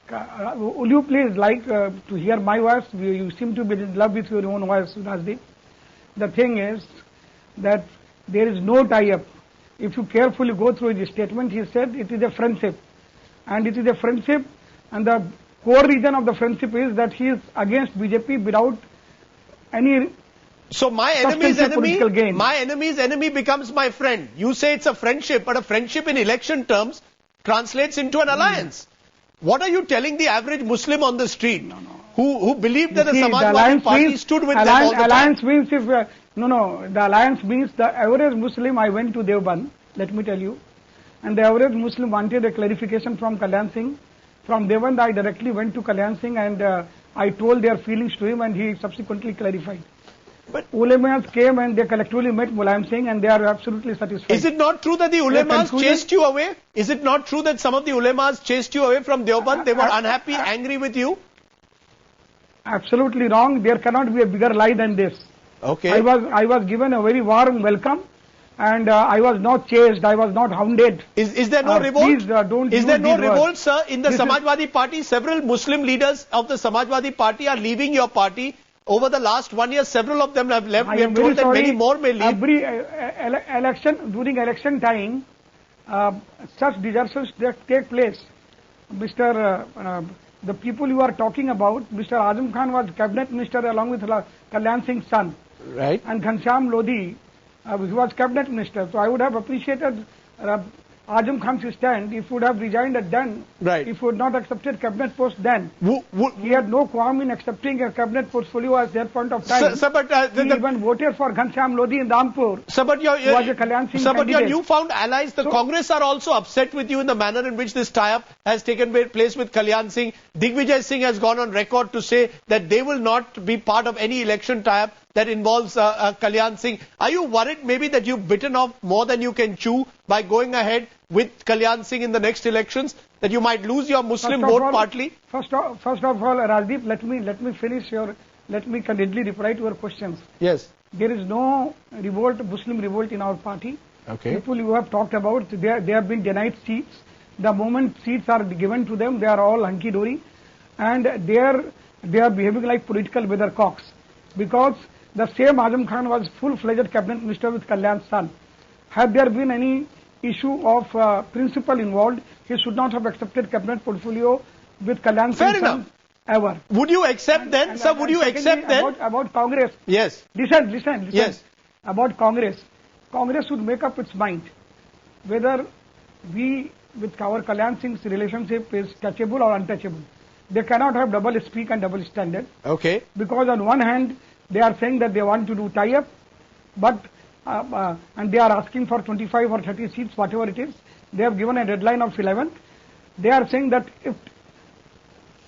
Would you please like to hear my voice? You seem to be in love with your own voice, Rajdeep. The thing is that there is no tie-up. If you carefully go through his statement, he said it is a friendship. And it is a friendship, and the core reason of the friendship is that he is against BJP without any so my enemy's enemy becomes my friend. You say it's a friendship, but a friendship in election terms translates into an alliance. What are you telling the average Muslim on the street who believed that the Samajwadi Party stood with them all the alliance time? Means if the alliance means the average Muslim. I went to Deoband, let me tell you, and the average Muslim wanted a clarification from Kalyan Singh. From Deoband, I directly went to Kalyan Singh and I told their feelings to him, and he subsequently clarified. But ulemas came and they collectively met Mulayam Singh, and they are absolutely satisfied. Is it not true that the ulemas chased you away? Is it not true that some of the ulemas chased you away from Deoband? They were unhappy, angry with you? Absolutely wrong. There cannot be a bigger lie than this. Okay. I was given a very warm welcome, and I was not chased. I was not hounded. Is there no revolt? Please don't. Is there no revolt, sir, in the Samajwadi Party? Several Muslim leaders of the Samajwadi Party are leaving your party. Over the last 1 year, several of them have left. We have told that many more may leave. Every during election time, such disasters take place. The people you are talking about, Mr. Azam Khan was cabinet minister along with Kalyan Singh's son. Right. And Ghanshyam Lodhi, he was cabinet minister. So I would have appreciated Azam Khan's stand if he would have resigned at then. Right. If he would not accepted cabinet post then. He had no qualm in accepting a cabinet portfolio at that point of time. Sir, but he even voted for Ghanshyam Lodhi in Rampur. Sir, but your newfound allies, the Congress, are also upset with you in the manner in which this tie-up has taken place with Kalyan Singh. Digvijay Singh has gone on record to say that they will not be part of any election tie-up that involves Kalyan Singh. Are you worried maybe that you've bitten off more than you can chew by going ahead with Kalyan Singh in the next elections, that you might lose your Muslim vote partly? First of all, Rajdeep, let me finish let me candidly reply to your questions. Yes. There is no revolt, Muslim revolt in our party. Okay. People you have talked about, they have been denied seats. The moment seats are given to them, they are all hunky-dory, and they are behaving like political weathercocks, because the same Azam Khan was full-fledged cabinet minister with Kalyan's son. Had there been any issue of principle involved, he should not have accepted cabinet portfolio with Kalyan Singh's son ever. Would you accept then, sir? Would you accept then? About Congress. Yes. Listen. Yes. About Congress. Congress should make up its mind whether we, with our Kalyan Singh's relationship, is touchable or untouchable. They cannot have double speak and double standard. Okay. Because on one hand, they are saying that they want to do tie-up, but and they are asking for 25 or 30 seats, whatever it is. They have given a deadline of 11th. They are saying that if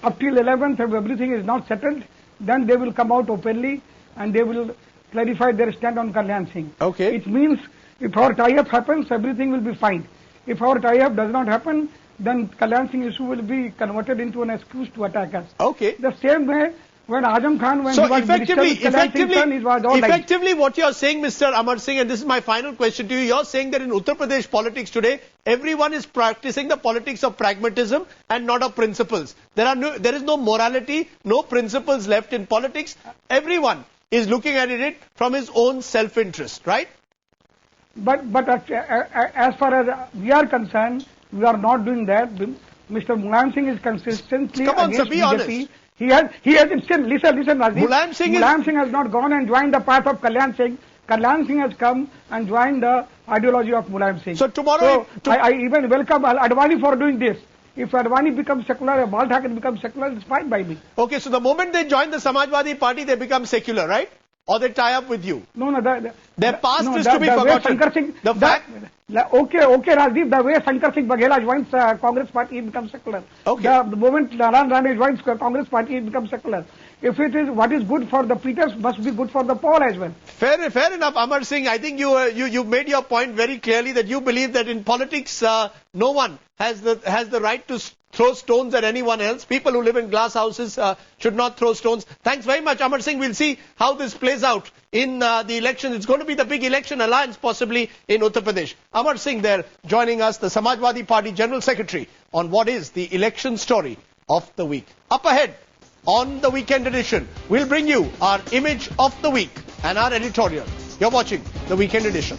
up till 11th, if everything is not settled, then they will come out openly and they will clarify their stand on Kalyan Singh. Okay. It means if our tie-up happens, everything will be fine. If our tie-up does not happen, then Kalyan Singh issue will be converted into an excuse to attack us. Okay. The same way, when Azam Khan, when he was effectively what you are saying, Mr. Amar Singh, and this is my final question to you, you are saying that in Uttar Pradesh politics today, everyone is practicing the politics of pragmatism and not of principles. There is no morality, no principles left in politics. Everyone is looking at it from his own self-interest, right? But as far as we are concerned, we are not doing that. Mr. Mulayam Singh is consistently against BJP. Honest. He has listen, Rajiv. Mulayam Singh has not gone and joined the path of Kalyan Singh. Kalyan Singh has come and joined the ideology of Mulayam Singh. So tomorrow, I even welcome Advani for doing this. If Advani becomes secular, Bal Thackeray becomes secular, it's fine by me. Okay, so the moment they join the Samajwadi Party, they become secular, right? Or they tie up with you? No, their past is to be forgotten. Okay, Rajdeep, the way Shankar Singh Baghela joins Congress Party, he becomes secular. Okay. The moment Naran Rane joins Congress Party, he becomes secular. If it is what is good for the Peters, must be good for the Paul as well. Fair enough, Amar Singh. I think you made your point very clearly that you believe that in politics, no one has the right to throw stones at anyone else. People who live in glass houses should not throw stones. Thanks very much, Amar Singh. We'll see how this plays out in the election. It's going to be the big election alliance possibly in Uttar Pradesh. Amar Singh there joining us, the Samajwadi Party General Secretary, on what is the election story of the week. Up ahead on the Weekend Edition, we'll bring you our image of the week and our editorial. You're watching the Weekend Edition.